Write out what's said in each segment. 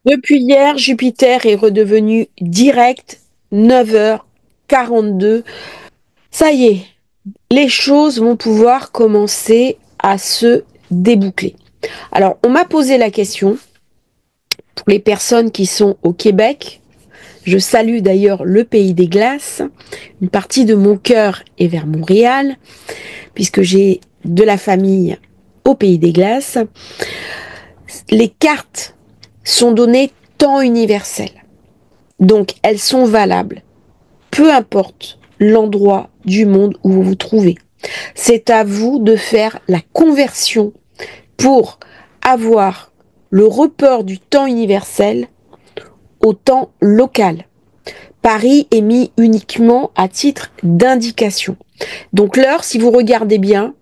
Depuis hier, Jupiter est redevenu direct, 9h42. Ça y est, les choses vont pouvoir commencer à se déboucler. Alors, on m'a posé la question pour les personnes qui sont au Québec. Je salue d'ailleurs le pays des glaces. Une partie de mon cœur est vers Montréal, puisque j'ai de la famille au pays des glaces. Les cartes sont données temps universel. Donc, elles sont valables, peu importe l'endroit du monde où vous vous trouvez. C'est à vous de faire la conversion pour avoir le report du temps universel au temps local. Paris est mis uniquement à titre d'indication. Donc l'heure, si vous regardez bien,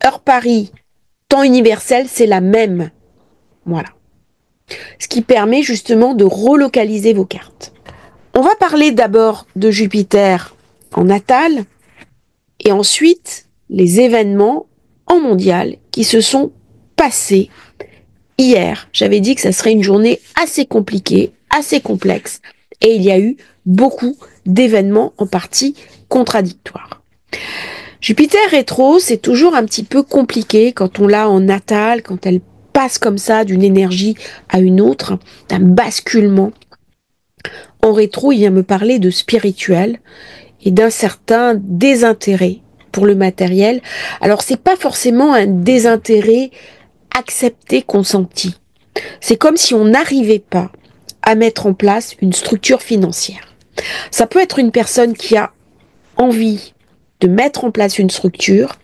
heure Paris, temps universel, c'est la même. Voilà. Ce qui permet justement de relocaliser vos cartes. On va parler d'abord de Jupiter en natal et ensuite les événements en mondial qui se sont passés hier. J'avais dit que ça serait une journée assez compliquée, assez complexe et il y a eu beaucoup d'événements en partie contradictoires. Jupiter rétro, c'est toujours un petit peu compliqué quand on l'a en natal, quand elle passe comme ça d'une énergie à une autre, d'un basculement. En rétro, il vient me parler de spirituel et d'un certain désintérêt pour le matériel. Alors, c'est pas forcément un désintérêt accepté, consenti. C'est comme si on n'arrivait pas à mettre en place une structure financière. Ça peut être une personne qui a envie de mettre en place une structure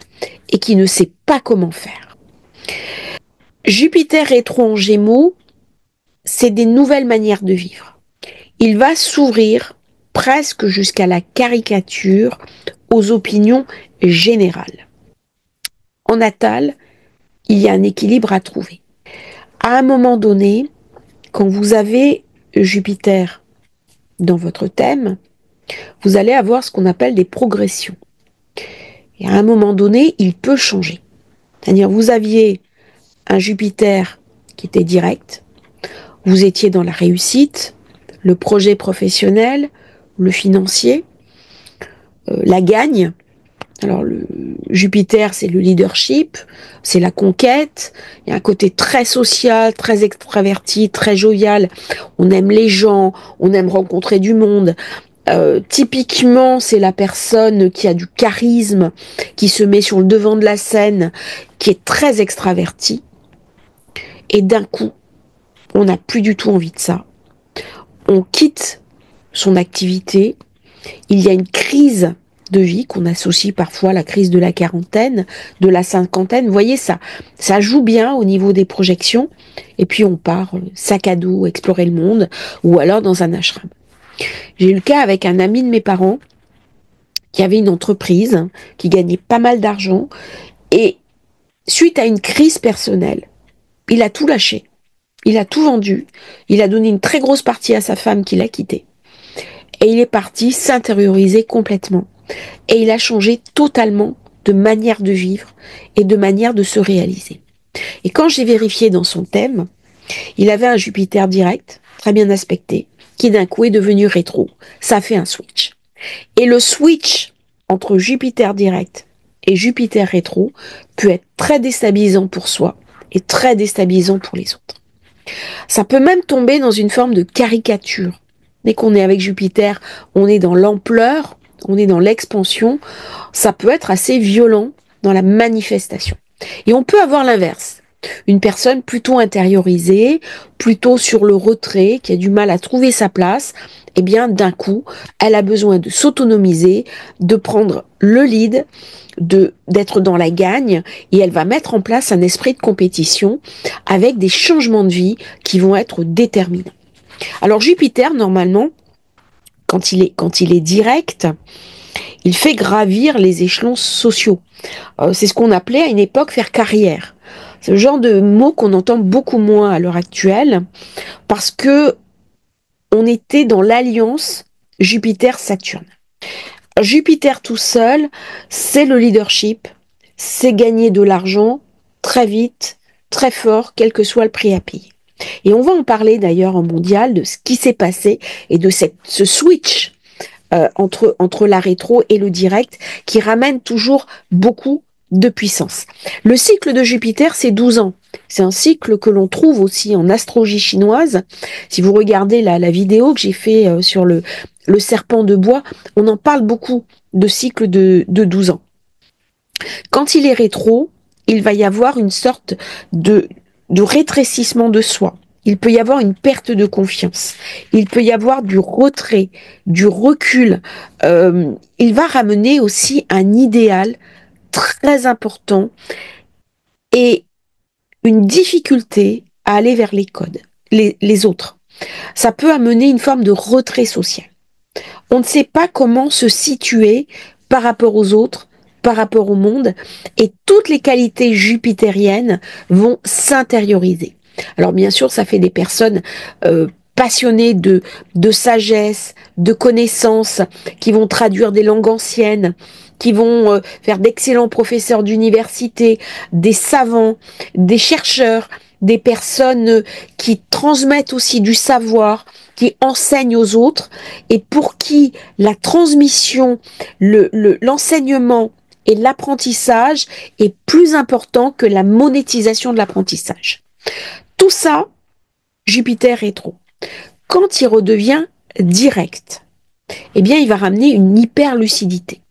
et qui ne sait pas comment faire. Jupiter rétro en Gémeaux, c'est des nouvelles manières de vivre. Il va s'ouvrir presque jusqu'à la caricature aux opinions générales. En natal, il y a un équilibre à trouver. À un moment donné, quand vous avez Jupiter dans votre thème, vous allez avoir ce qu'on appelle des progressions. Et à un moment donné, il peut changer. C'est-à-dire, vous aviez un Jupiter qui était direct, vous étiez dans la réussite, le projet professionnel, le financier, la gagne. Alors, le Jupiter, c'est le leadership, c'est la conquête. Il y a un côté très social, très extraverti, très jovial. On aime les gens, on aime rencontrer du monde. Typiquement, c'est la personne qui a du charisme, qui se met sur le devant de la scène, qui est très extravertie. Et d'un coup, on n'a plus du tout envie de ça. On quitte son activité. Il y a une crise de vie qu'on associe parfois à la crise de la quarantaine, de la cinquantaine. Vous voyez, ça joue bien au niveau des projections. Et puis on part sac à dos, explorer le monde, ou alors dans un ashram. J'ai eu le cas avec un ami de mes parents qui avait une entreprise, qui gagnait pas mal d'argent, et suite à une crise personnelle, il a tout lâché. Il a tout vendu. Il a donné une très grosse partie à sa femme qui l'a quitté. Et il est parti s'intérioriser complètement. Et il a changé totalement de manière de vivre et de manière de se réaliser. Et quand j'ai vérifié dans son thème, il avait un Jupiter direct, très bien aspecté, qui d'un coup est devenu rétro. Ça fait un switch. Et le switch entre Jupiter direct et Jupiter rétro peut être très déstabilisant pour soi et très déstabilisant pour les autres. Ça peut même tomber dans une forme de caricature. Dès qu'on est avec Jupiter, on est dans l'ampleur, on est dans l'expansion. Ça peut être assez violent dans la manifestation. Et on peut avoir l'inverse. Une personne plutôt intériorisée, plutôt sur le retrait, qui a du mal à trouver sa place, eh bien d'un coup, elle a besoin de s'autonomiser, de prendre le lead, d'être dans la gagne, et elle va mettre en place un esprit de compétition avec des changements de vie qui vont être déterminants. Alors Jupiter, normalement, quand il est direct, il fait gravir les échelons sociaux. C'est ce qu'on appelait à une époque faire carrière. C'est le genre de mot qu'on entend beaucoup moins à l'heure actuelle parce que on était dans l'alliance Jupiter-Saturne. Jupiter tout seul, c'est le leadership, c'est gagner de l'argent très vite, très fort, quel que soit le prix à payer. Et on va en parler d'ailleurs en mondial de ce qui s'est passé et de ce switch entre la rétro et le direct qui ramène toujours beaucoup de puissance. Le cycle de Jupiter, c'est 12 ans. C'est un cycle que l'on trouve aussi en astrologie chinoise. Si vous regardez la vidéo que j'ai fait sur le serpent de bois, on en parle beaucoup de cycle de 12 ans. Quand il est rétro, il va y avoir une sorte de rétrécissement de soi. Il peut y avoir une perte de confiance. Il peut y avoir du retrait, du recul. Il va ramener aussi un idéal très important et une difficulté à aller vers les codes, les autres. Ça peut amener une forme de retrait social. On ne sait pas comment se situer par rapport aux autres, par rapport au monde, et toutes les qualités jupitériennes vont s'intérioriser. Alors bien sûr, ça fait des personnes passionnées de sagesse, de connaissances, qui vont traduire des langues anciennes, qui vont faire d'excellents professeurs d'université, des savants, des chercheurs, des personnes qui transmettent aussi du savoir, qui enseignent aux autres, et pour qui la transmission, l'enseignement et l'apprentissage est plus important que la monétisation de l'apprentissage. Tout ça, Jupiter rétro. Quand il redevient direct, eh bien, il va ramener une hyper-lucidité.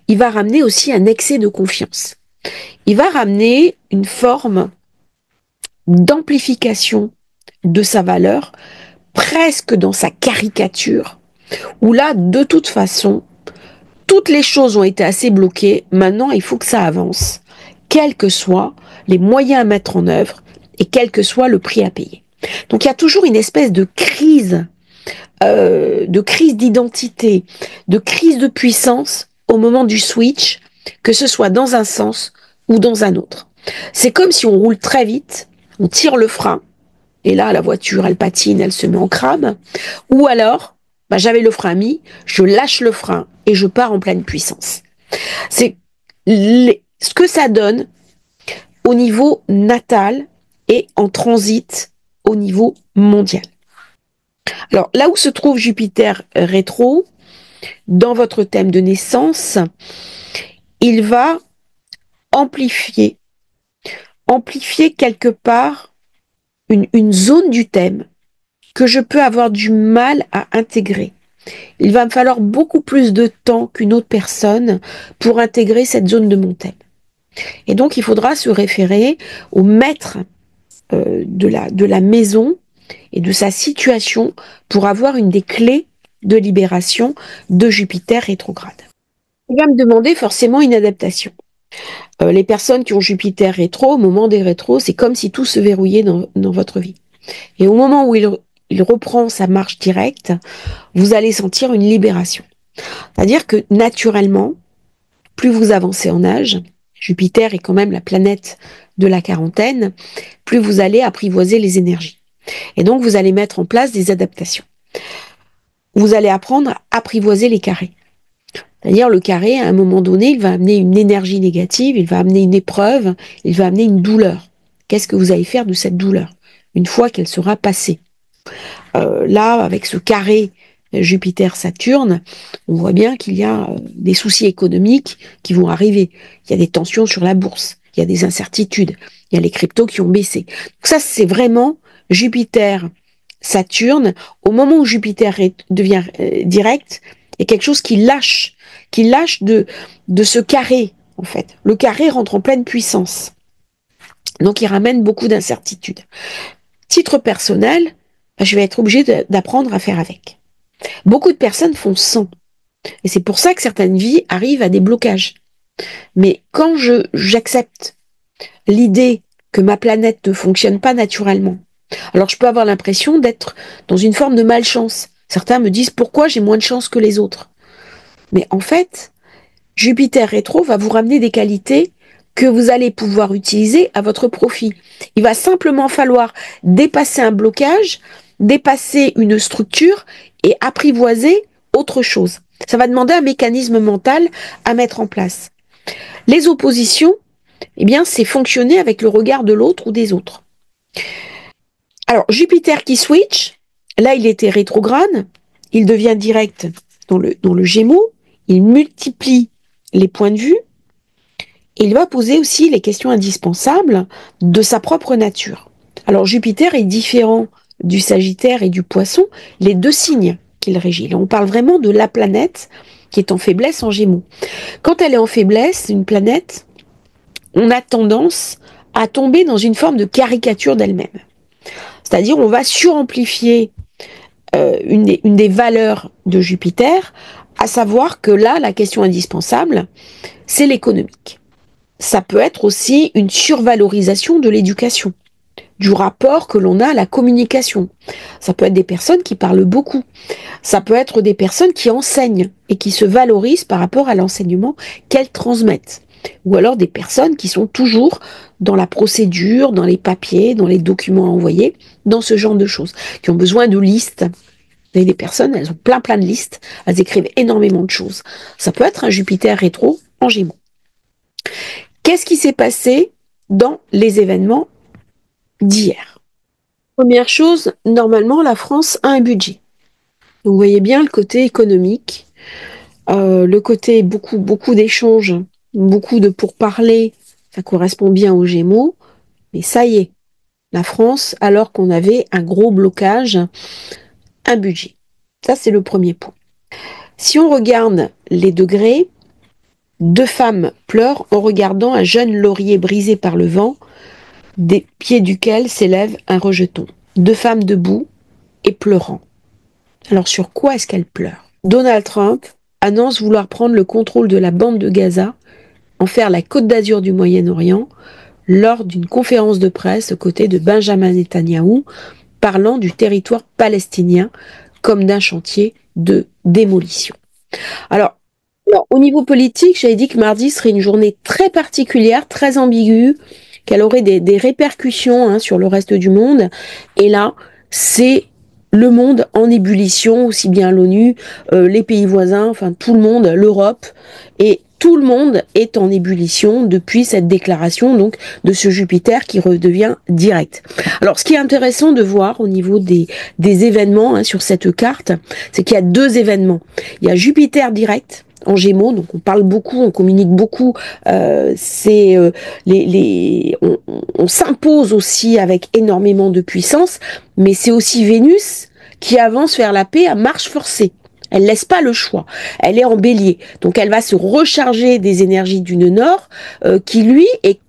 Il va ramener aussi un excès de confiance. Il va ramener une forme d'amplification de sa valeur, presque dans sa caricature, où là, de toute façon, toutes les choses ont été assez bloquées. Maintenant, il faut que ça avance, quels que soient les moyens à mettre en œuvre et quel que soit le prix à payer. Donc, il y a toujours une espèce de crise d'identité, de crise de puissance au moment du switch, que ce soit dans un sens ou dans un autre. C'est comme si on roule très vite, on tire le frein, et là, la voiture, elle patine, elle se met en crame, ou alors, j'avais le frein mis, je lâche le frein et je pars en pleine puissance. C'est ce que ça donne au niveau natal et en transit au niveau mondial. Alors, là où se trouve Jupiter rétro, dans votre thème de naissance, il va amplifier quelque part une zone du thème que je peux avoir du mal à intégrer. Il va me falloir beaucoup plus de temps qu'une autre personne pour intégrer cette zone de mon thème. Et donc, il faudra se référer au maître de la maison et de sa situation pour avoir une des clés de libération de Jupiter rétrograde. Il va me demander forcément une adaptation. Les personnes qui ont Jupiter rétro, au moment des rétros, c'est comme si tout se verrouillait dans votre vie. Et au moment où il reprend sa marche directe, vous allez sentir une libération. C'est-à-dire que naturellement, plus vous avancez en âge, Jupiter est quand même la planète de la quarantaine, plus vous allez apprivoiser les énergies. Et donc, vous allez mettre en place des adaptations. Vous allez apprendre à apprivoiser les carrés. C'est-à-dire, le carré, à un moment donné, il va amener une énergie négative, il va amener une épreuve, il va amener une douleur. Qu'est-ce que vous allez faire de cette douleur une fois qu'elle sera passée? Là, avec ce carré Jupiter-Saturne, on voit bien qu'il y a des soucis économiques qui vont arriver. Il y a des tensions sur la bourse, il y a des incertitudes, il y a les cryptos qui ont baissé. Donc ça, c'est vraiment Jupiter-Saturne. Au moment où Jupiter devient direct, il y a quelque chose qui lâche de ce carré, en fait. Le carré rentre en pleine puissance. Donc, il ramène beaucoup d'incertitudes. Titre personnel, je vais être obligée d'apprendre à faire avec. Beaucoup de personnes font sans. Et c'est pour ça que certaines vies arrivent à des blocages. Mais quand j'accepte l'idée que ma planète ne fonctionne pas naturellement, alors je peux avoir l'impression d'être dans une forme de malchance. Certains me disent pourquoi j'ai moins de chance que les autres. Mais en fait, Jupiter rétro va vous ramener des qualités que vous allez pouvoir utiliser à votre profit. Il va simplement falloir dépasser un blocage, dépasser une structure et apprivoiser autre chose. Ça va demander un mécanisme mental à mettre en place. Les oppositions, eh bien, c'est fonctionner avec le regard de l'autre ou des autres. Alors, Jupiter qui switch, là, il était rétrograde, il devient direct dans le Gémeaux, il multiplie les points de vue, et il va poser aussi les questions indispensables de sa propre nature. Alors, Jupiter est différent du Sagittaire et du Poisson, les deux signes qu'il régit. Là, on parle vraiment de la planète qui est en faiblesse en Gémeaux. Quand elle est en faiblesse, une planète, on a tendance à tomber dans une forme de caricature d'elle-même. C'est-à-dire, on va suramplifier une des valeurs de Jupiter, à savoir que là, la question indispensable, c'est l'économique. Ça peut être aussi une survalorisation de l'éducation, du rapport que l'on a à la communication. Ça peut être des personnes qui parlent beaucoup. Ça peut être des personnes qui enseignent et qui se valorisent par rapport à l'enseignement qu'elles transmettent. Ou alors des personnes qui sont toujours dans la procédure, dans les papiers, dans les documents à envoyer, dans ce genre de choses, qui ont besoin de listes. Vous avez des personnes, elles ont plein de listes, elles écrivent énormément de choses. Ça peut être un Jupiter rétro en Gémeaux. Qu'est-ce qui s'est passé dans les événements d'hier? Première chose, normalement, la France a un budget. Vous voyez bien le côté économique, le côté beaucoup d'échanges, beaucoup de pourparlers, ça correspond bien aux Gémeaux, mais ça y est, la France, alors qu'on avait un gros blocage, un budget. Ça, c'est le premier point. Si on regarde les degrés, 2 femmes pleurent en regardant un jeune laurier brisé par le vent, des pieds duquel s'élève un rejeton. 2 femmes debout et pleurant. Alors sur quoi est-ce qu'elles pleurent? Donald Trump annonce vouloir prendre le contrôle de la bande de Gaza, en faire la Côte d'Azur du Moyen-Orient, lors d'une conférence de presse aux côtés de Benjamin Netanyahou, parlant du territoire palestinien comme d'un chantier de démolition. Alors, au niveau politique, j'avais dit que mardi serait une journée très particulière, très ambiguë, qu'elle aurait des répercussions sur le reste du monde. Et là, c'est le monde en ébullition, aussi bien l'ONU, les pays voisins, enfin tout le monde, l'Europe, et tout le monde est en ébullition depuis cette déclaration donc de ce Jupiter qui redevient direct. Alors ce qui est intéressant de voir au niveau des événements sur cette carte, c'est qu'il y a 2 événements. Il y a Jupiter direct en Gémeaux, donc on parle beaucoup, on communique beaucoup, on s'impose aussi avec énormément de puissance, mais c'est aussi Vénus qui avance vers la paix à marche forcée. Elle laisse pas le choix. Elle est en bélier. Donc elle va se recharger des énergies du nœud nord, qui lui est,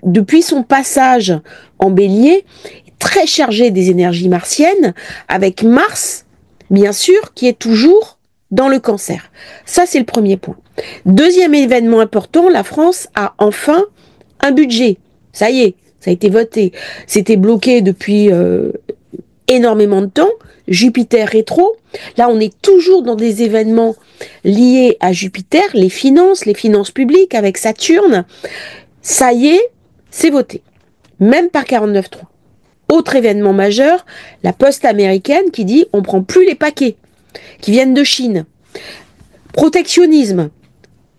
depuis son passage en bélier, très chargé des énergies martiennes, avec Mars, bien sûr, qui est toujours dans le cancer. Ça, c'est le premier point. Deuxième événement important, la France a enfin un budget. Ça y est, ça a été voté. C'était bloqué depuis énormément de temps. Jupiter rétro. Là, on est toujours dans des événements liés à Jupiter, les finances publiques avec Saturne. Ça y est, c'est voté. Même par 49.3. Autre événement majeur, la poste américaine qui dit on prend plus les paquets qui viennent de Chine. Protectionnisme.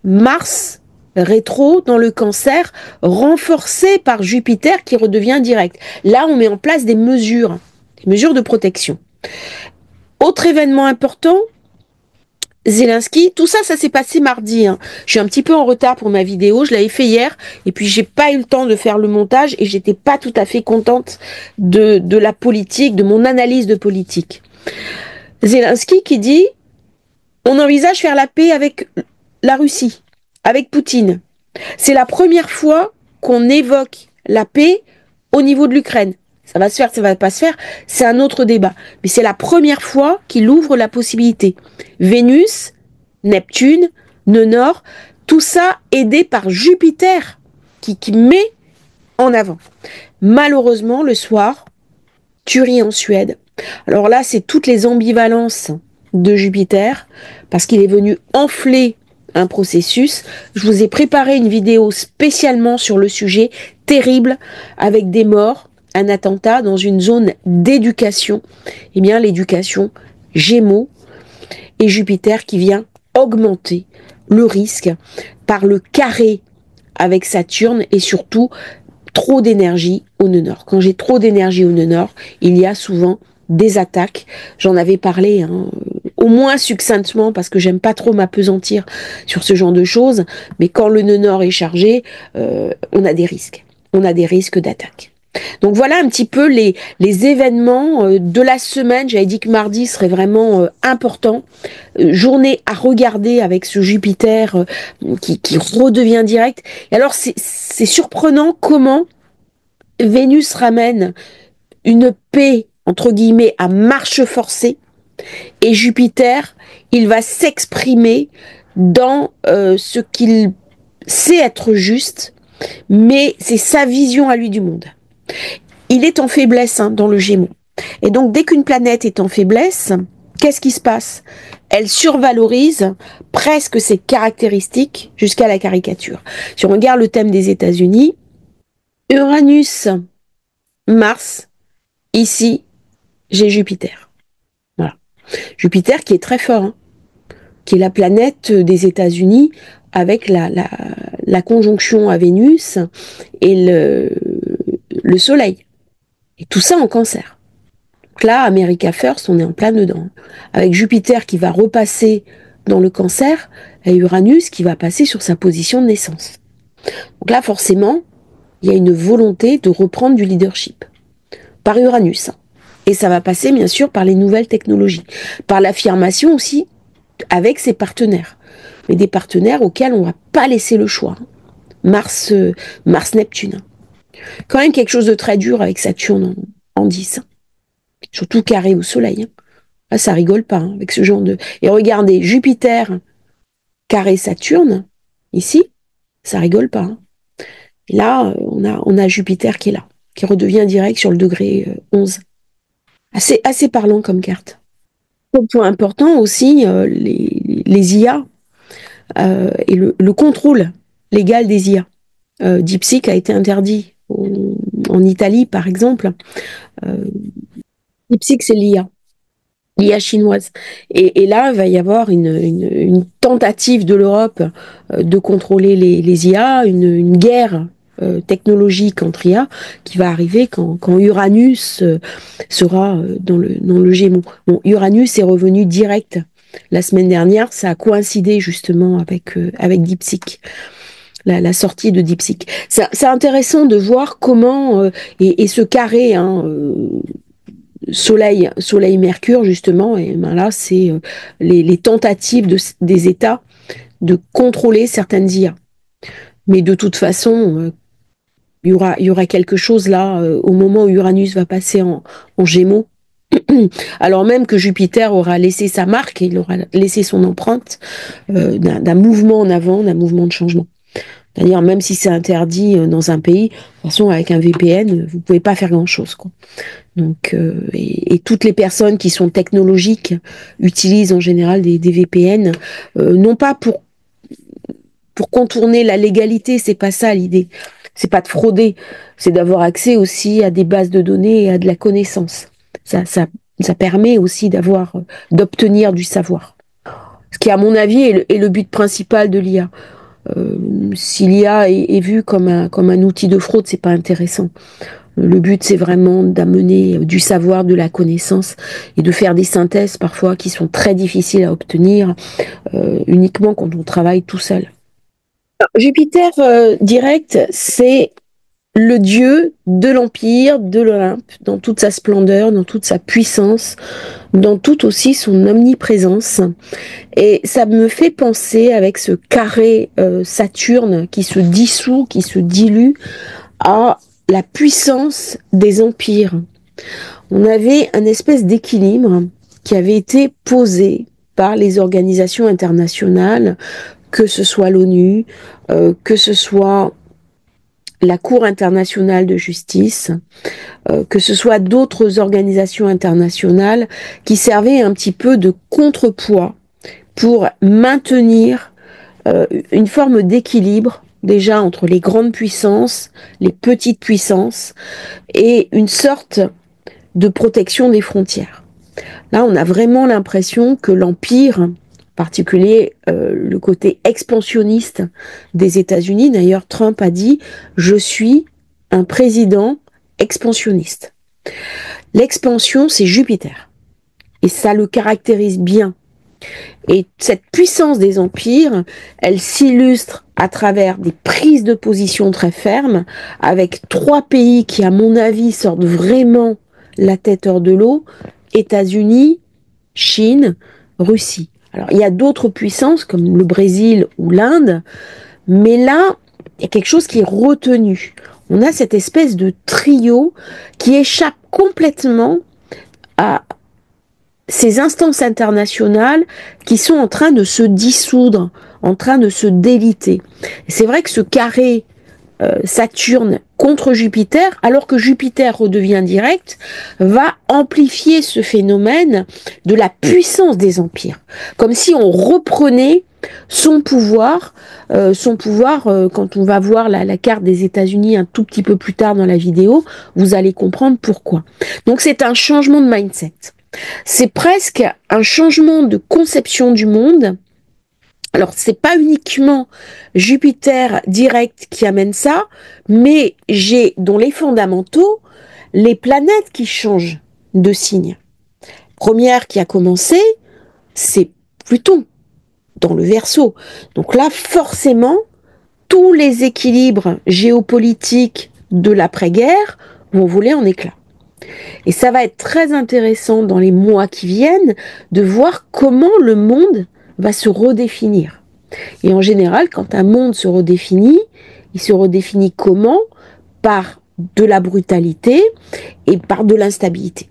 Mars rétro dans le cancer, renforcé par Jupiter qui redevient direct. Là, on met en place des mesures de protection. Autre événement important, Zelensky, tout ça, ça s'est passé mardi. Je suis un petit peu en retard pour ma vidéo, je l'avais fait hier, et puis j'ai pas eu le temps de faire le montage, et j'étais pas tout à fait contente de la politique, de mon analyse de politique. Zelensky qui dit, on envisage faire la paix avec la Russie, avec Poutine. C'est la première fois qu'on évoque la paix au niveau de l'Ukraine. Ça va se faire, ça va pas se faire, c'est un autre débat. Mais c'est la première fois qu'il ouvre la possibilité. Vénus, Neptune, nœud nord, tout ça aidé par Jupiter qui met en avant. Malheureusement, le soir, tuerie en Suède. Alors là, c'est toutes les ambivalences de Jupiter parce qu'il est venu enfler un processus. Je vous ai préparé une vidéo spécialement sur le sujet, terrible, avec des morts, un attentat dans une zone d'éducation. Eh bien, l'éducation Gémeaux et Jupiter qui vient augmenter le risque par le carré avec Saturne et surtout trop d'énergie au nœud nord. Quand j'ai trop d'énergie au nœud nord, il y a souvent des attaques. J'en avais parlé, au moins succinctement, parce que j'aime pas trop m'appesantir sur ce genre de choses. Mais quand le nœud nord est chargé, on a des risques. On a des risques d'attaque. Donc voilà un petit peu les événements de la semaine. J'avais dit que mardi serait vraiment important. Journée à regarder avec ce Jupiter qui redevient direct. Et alors c'est surprenant comment Vénus ramène une paix, entre guillemets, à marche forcée. Et Jupiter, il va s'exprimer dans ce qu'il sait être juste, mais c'est sa vision à lui du monde. Il est en faiblesse dans le Gémeaux. Et donc, dès qu'une planète est en faiblesse, qu'est-ce qui se passe? Elle survalorise presque ses caractéristiques jusqu'à la caricature. Si on regarde le thème des États-Unis, Uranus, Mars, ici, j'ai Jupiter. Voilà. Jupiter qui est très fort, qui est la planète des États-Unis avec la conjonction à Vénus et le Soleil. Et tout ça en Cancer. Donc là, America First, on est en plein dedans. Avec Jupiter qui va repasser dans le Cancer et Uranus qui va passer sur sa position de naissance. Donc là, forcément, il y a une volonté de reprendre du leadership par Uranus. Et ça va passer, bien sûr, par les nouvelles technologies, par l'affirmation aussi avec ses partenaires. Mais des partenaires auxquels on ne va pas laisser le choix. Mars-Neptune. Quand même quelque chose de très dur avec Saturne en 10. Surtout carré au Soleil. Là, ça rigole pas avec ce genre de... Et regardez, Jupiter carré Saturne, ici, ça rigole pas. Et là, on a Jupiter qui est là, qui redevient direct sur le degré 11. Assez parlant comme carte. Un point important aussi, les IA et le contrôle légal des IA. DeepSeek a été interdit en Italie, par exemple. DeepSeek, c'est l'IA chinoise. Et là, il va y avoir une tentative de l'Europe de contrôler les IA, une guerre technologique entre IA qui va arriver quand Uranus sera dans le Gémeaux. Bon, Uranus est revenu direct la semaine dernière, ça a coïncidé justement avec DeepSeek. La sortie de DeepSeek. C'est intéressant de voir comment et ce carré Soleil-Mercure justement, et ben là c'est les tentatives des États de contrôler certaines IA. Mais de toute façon, il y aura quelque chose là au moment où Uranus va passer en Gémeaux. Alors même que Jupiter aura laissé sa marque, il aura laissé son empreinte d'un mouvement en avant, d'un mouvement de changement. C'est-à-dire, même si c'est interdit dans un pays, de toute façon, avec un VPN, vous pouvez pas faire grand-chose, quoi. Donc, et toutes les personnes qui sont technologiques utilisent en général des VPN, non pas pour contourner la légalité, c'est pas ça l'idée. C'est pas de frauder, c'est d'avoir accès aussi à des bases de données et à de la connaissance. Ça permet aussi d'obtenir du savoir. Ce qui, à mon avis, est le but principal de l'IA. Si l'IA est vue comme un outil de fraude, c'est pas intéressant. Le but, c'est vraiment d'amener du savoir, de la connaissance et de faire des synthèses parfois qui sont très difficiles à obtenir uniquement quand on travaille tout seul. Alors, Jupiter direct, c'est le dieu de l'Empire, de l'Olympe, dans toute sa splendeur, dans toute sa puissance, dans toute aussi son omniprésence. Et ça me fait penser, avec ce carré Saturne qui se dissout, qui se dilue, à la puissance des empires. On avait un espèce d'équilibre qui avait été posé par les organisations internationales, que ce soit l'ONU, que ce soit la Cour internationale de justice, que ce soit d'autres organisations internationales qui servaient un petit peu de contrepoids pour maintenir une forme d'équilibre déjà entre les grandes puissances, les petites puissances et une sorte de protection des frontières. Là, on a vraiment l'impression que l'empire, en particulier le côté expansionniste des États-Unis, d'ailleurs Trump a dit « Je suis un président expansionniste. L'expansion, c'est Jupiter. Et ça le caractérise bien. Et cette puissance des empires, elle s'illustre à travers des prises de position très fermes, avec 3 pays qui, à mon avis, sortent vraiment la tête hors de l'eau: États-Unis, Chine, Russie. Alors, il y a d'autres puissances, comme le Brésil ou l'Inde, mais là, il y a quelque chose qui est retenu. On a cette espèce de trio qui échappe complètement à ces instances internationales qui sont en train de se dissoudre, en train de se déliter. C'est vrai que ce carré Saturne contre Jupiter, alors que Jupiter redevient direct, va amplifier ce phénomène de la puissance des empires. Comme si on reprenait son pouvoir, quand on va voir la carte des États-Unis un tout petit peu plus tard dans la vidéo, vous allez comprendre pourquoi. Donc c'est un changement de mindset. C'est presque un changement de conception du monde. Alors, c'est pas uniquement Jupiter direct qui amène ça, mais j'ai dans les fondamentaux les planètes qui changent de signe. Première qui a commencé, c'est Pluton dans le Verseau. Donc là, forcément, tous les équilibres géopolitiques de l'après-guerre vont voler en éclats. Et ça va être très intéressant dans les mois qui viennent de voir comment le monde va se redéfinir. Et en général, quand un monde se redéfinit, il se redéfinit comment? Par de la brutalité et par de l'instabilité.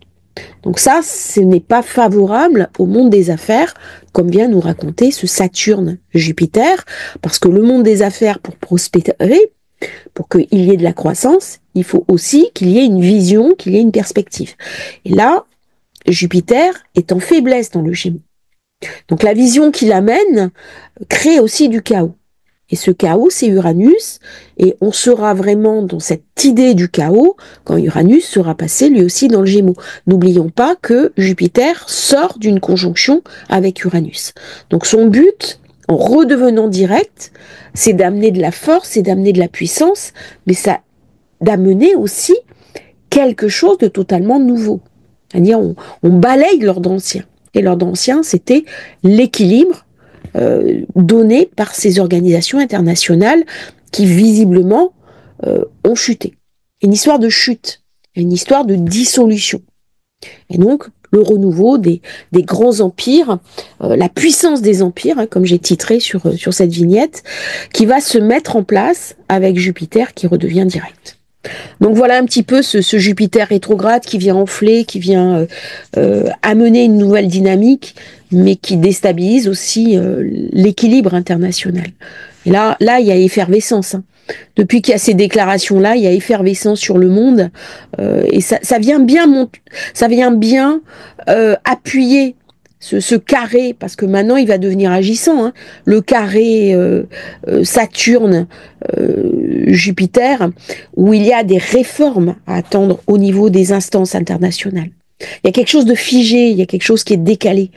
Donc ça, ce n'est pas favorable au monde des affaires, comme vient nous raconter ce Saturne-Jupiter, parce que le monde des affaires, pour prospérer, pour qu'il y ait de la croissance, il faut aussi qu'il y ait une vision, qu'il y ait une perspective. Et là, Jupiter est en faiblesse dans le Gémeaux. Donc la vision qu'il amène crée aussi du chaos. Et ce chaos, c'est Uranus, et on sera vraiment dans cette idée du chaos quand Uranus sera passé lui aussi dans le Gémeaux. N'oublions pas que Jupiter sort d'une conjonction avec Uranus. Donc son but, en redevenant direct, c'est d'amener de la force, c'est d'amener de la puissance, mais ça d'amener aussi quelque chose de totalement nouveau. C'est-à-dire, on balaye l'ordre ancien. Et l'ordre ancien, c'était l'équilibre donné par ces organisations internationales qui, visiblement, ont chuté. Une histoire de chute, une histoire de dissolution. Et donc, le renouveau des grands empires, la puissance des empires, hein, comme j'ai titré sur cette vignette, qui va se mettre en place avec Jupiter qui redevient direct. Donc voilà un petit peu ce Jupiter rétrograde qui vient enfler, qui vient amener une nouvelle dynamique, mais qui déstabilise aussi l'équilibre international. Et là, il y a effervescence. Hein. Depuis qu'il y a ces déclarations-là, il y a effervescence sur le monde, et ça vient bien appuyer ce carré, parce que maintenant il va devenir agissant, hein, le carré Saturne-Jupiter, où il y a des réformes à attendre au niveau des instances internationales. Il y a quelque chose de figé, il y a quelque chose qui est décalé.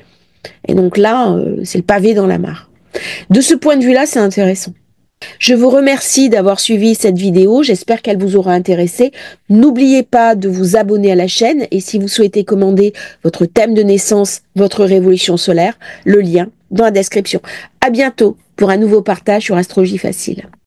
Et donc là, c'est le pavé dans la mare. De ce point de vue-là, c'est intéressant. Je vous remercie d'avoir suivi cette vidéo, j'espère qu'elle vous aura intéressé. N'oubliez pas de vous abonner à la chaîne et si vous souhaitez commander votre thème de naissance, votre révolution solaire, le lien dans la description. À bientôt pour un nouveau partage sur Astrologie Facile.